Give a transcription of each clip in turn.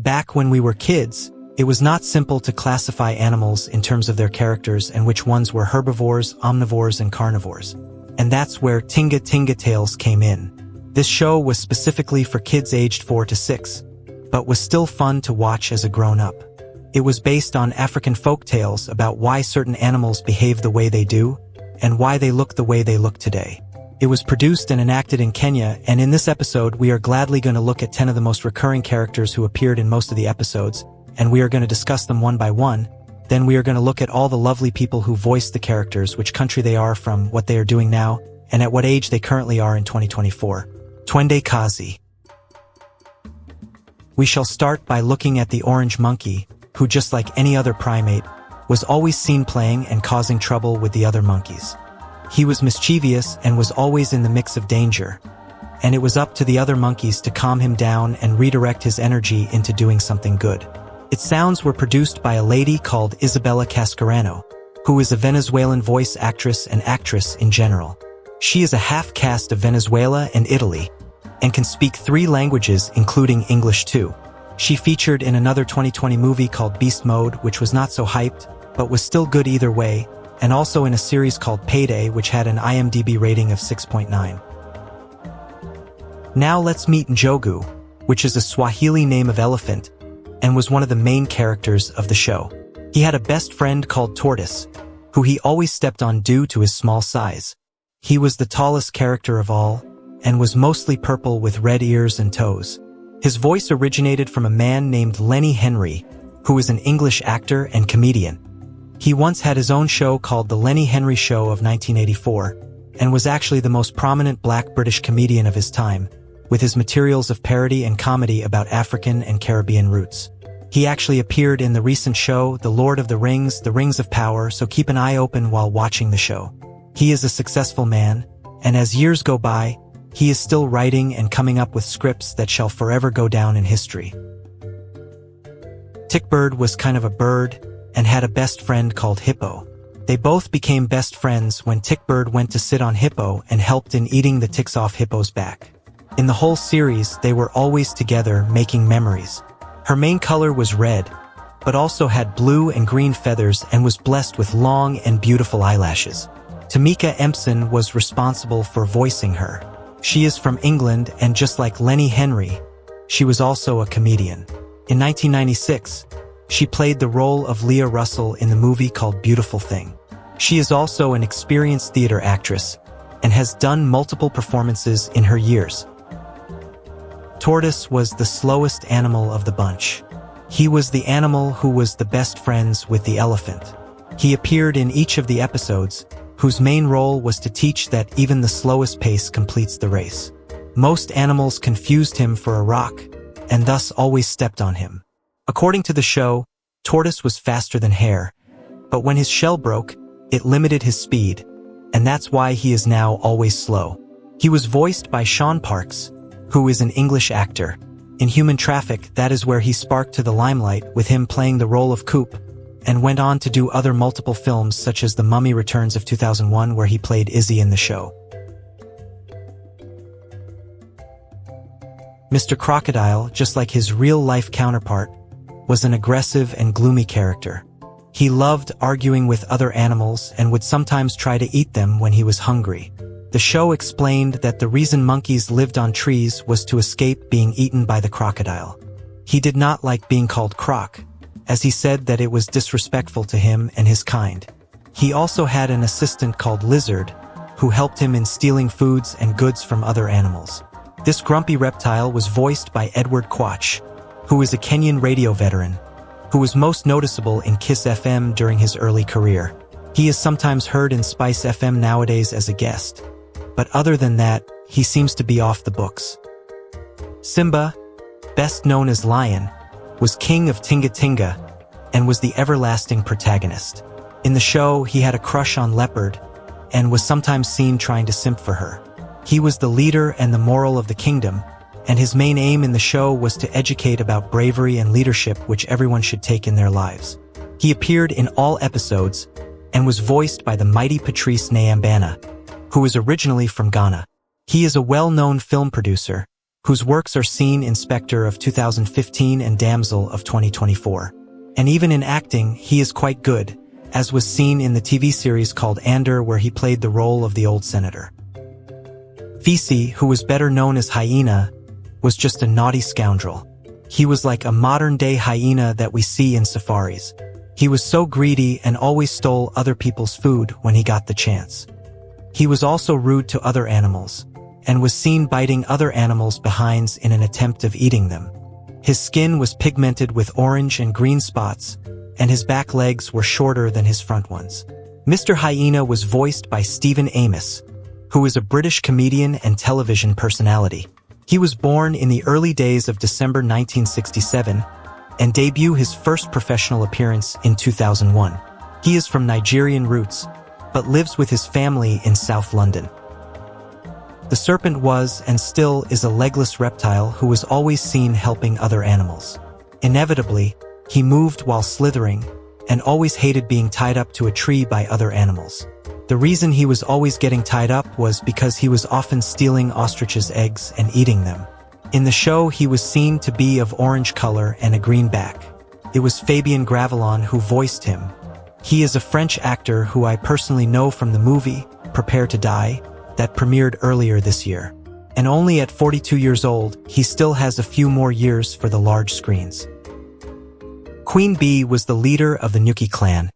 Back when we were kids, it was not simple to classify animals in terms of their characters and which ones were herbivores, omnivores, and carnivores. And that's where Tinga Tinga Tales came in. This show was specifically for kids aged 4 to 6, but was still fun to watch as a grown-up. It was based on African folk tales about why certain animals behave the way they do, and why they look the way they look today. It was produced and enacted in Kenya, and in this episode we are gladly going to look at 10 of the most recurring characters who appeared in most of the episodes, and we are going to discuss them one by one. Then we are going to look at all the lovely people who voiced the characters, which country they are from, what they are doing now, and at what age they currently are in 2024. Twende kazi. We shall start by looking at the orange monkey, who just like any other primate, was always seen playing and causing trouble with the other monkeys. He was mischievous and was always in the mix of danger, and it was up to the other monkeys to calm him down and redirect his energy into doing something good. Its sounds were produced by a lady called Isabella Cascarano, who is a Venezuelan voice actress and actress in general. She is a half-caste of Venezuela and Italy, and can speak 3 languages including English too. She featured in another 2020 movie called Beast Mode, which was not so hyped, but was still good either way, and also in a series called Payday, which had an IMDb rating of 6.9. Now let's meet Jojo, which is a Swahili name of elephant, and was one of the main characters of the show. He had a best friend called Tortoise, who he always stepped on due to his small size. He was the tallest character of all, and was mostly purple with red ears and toes. His voice originated from a man named Lenny Henry, who is an English actor and comedian. He once had his own show called The Lenny Henry Show of 1984, and was actually the most prominent black British comedian of his time, with his materials of parody and comedy about African and Caribbean roots. He actually appeared in the recent show The Lord of the Rings, The Rings of Power, so keep an eye open while watching the show. He is a successful man, and as years go by, he is still writing and coming up with scripts that shall forever go down in history. Tickbird was kind of a bird, and had a best friend called Hippo. They both became best friends when Tickbird went to sit on Hippo and helped in eating the ticks off Hippo's back. In the whole series, they were always together making memories. Her main color was red, but also had blue and green feathers and was blessed with long and beautiful eyelashes. Tamika Empson was responsible for voicing her. She is from England, and just like Lenny Henry, she was also a comedian. In 1996, she played the role of Leah Russell in the movie called Beautiful Thing. She is also an experienced theater actress, and has done multiple performances in her years. Tortoise was the slowest animal of the bunch. He was the animal who was the best friends with the elephant. He appeared in each of the episodes, whose main role was to teach that even the slowest pace completes the race. Most animals confused him for a rock, and thus always stepped on him. According to the show, Tortoise was faster than Hare, but when his shell broke, it limited his speed, and that's why he is now always slow. He was voiced by Sean Parks, who is an English actor. In Human Traffic, that is where he sparked to the limelight, with him playing the role of Coop, and went on to do other multiple films such as The Mummy Returns of 2001, where he played Izzy in the show. Mr. Crocodile, just like his real-life counterpart, was an aggressive and gloomy character. He loved arguing with other animals and would sometimes try to eat them when he was hungry. The show explained that the reason monkeys lived on trees was to escape being eaten by the crocodile. He did not like being called Croc, as he said that it was disrespectful to him and his kind. He also had an assistant called Lizard, who helped him in stealing foods and goods from other animals. This grumpy reptile was voiced by Edward Quach, who is a Kenyan radio veteran, who was most noticeable in Kiss FM during his early career. He is sometimes heard in Spice FM nowadays as a guest, but other than that, he seems to be off the books. Simba, best known as Lion, was king of Tinga Tinga, and was the everlasting protagonist. In the show, he had a crush on Leopard, and was sometimes seen trying to simp for her. He was the leader and the moral of the kingdom, and his main aim in the show was to educate about bravery and leadership, which everyone should take in their lives. He appeared in all episodes, and was voiced by the mighty Patrice Nyambana, who is originally from Ghana. He is a well-known film producer, whose works are seen in Spectre of 2015 and Damsel of 2024. And even in acting, he is quite good, as was seen in the TV series called Ander, where he played the role of the old senator. Fisi, who was better known as Hyena, was just a naughty scoundrel. He was like a modern-day hyena that we see in safaris. He was so greedy and always stole other people's food when he got the chance. He was also rude to other animals, and was seen biting other animals' behinds in an attempt of eating them. His skin was pigmented with orange and green spots, and his back legs were shorter than his front ones. Mr. Hyena was voiced by Stephen Amos, who is a British comedian and television personality. He was born in the early days of December 1967 and debuted his first professional appearance in 2001. He is from Nigerian roots, but lives with his family in South London. The serpent was and still is a legless reptile who was always seen helping other animals. Inevitably, he moved while slithering and always hated being tied up to a tree by other animals. The reason he was always getting tied up was because he was often stealing ostriches' eggs and eating them. In the show, he was seen to be of orange color and a green back. It was Fabien Gravelon who voiced him. He is a French actor who I personally know from the movie Prepare to Die that premiered earlier this year. And only at 42 years old, he still has a few more years for the large screens. Queen Bee was the leader of the Nuki clan,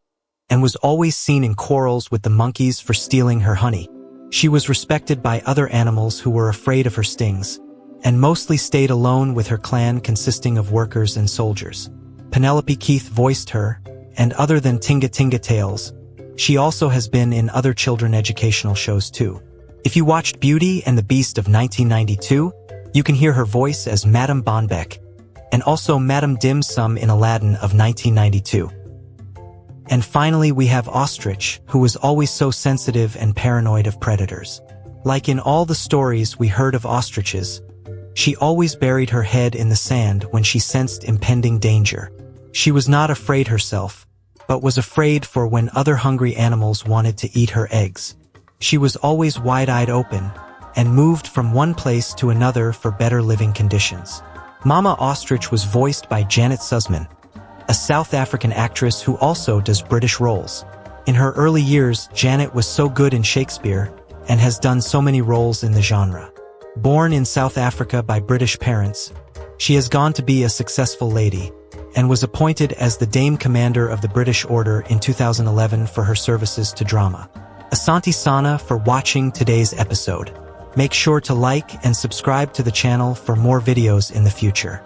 and was always seen in quarrels with the monkeys for stealing her honey. She was respected by other animals who were afraid of her stings, and mostly stayed alone with her clan consisting of workers and soldiers. Penelope Keith voiced her, and other than Tinga Tinga Tales, she also has been in other children educational shows too. If you watched Beauty and the Beast of 1992, you can hear her voice as Madame Bonbeck, and also Madame Dim Sum in Aladdin of 1992. And finally, we have Ostrich, who was always so sensitive and paranoid of predators. Like in all the stories we heard of ostriches, she always buried her head in the sand when she sensed impending danger. She was not afraid herself, but was afraid for when other hungry animals wanted to eat her eggs. She was always wide-eyed open, and moved from one place to another for better living conditions. Mama Ostrich was voiced by Janet Sussman, a South African actress who also does British roles. In her early years, Janet was so good in Shakespeare and has done so many roles in the genre. Born in South Africa by British parents, she has gone to be a successful lady and was appointed as the Dame Commander of the British Order in 2011 for her services to drama. Asante Sana for watching today's episode. Make sure to like and subscribe to the channel for more videos in the future.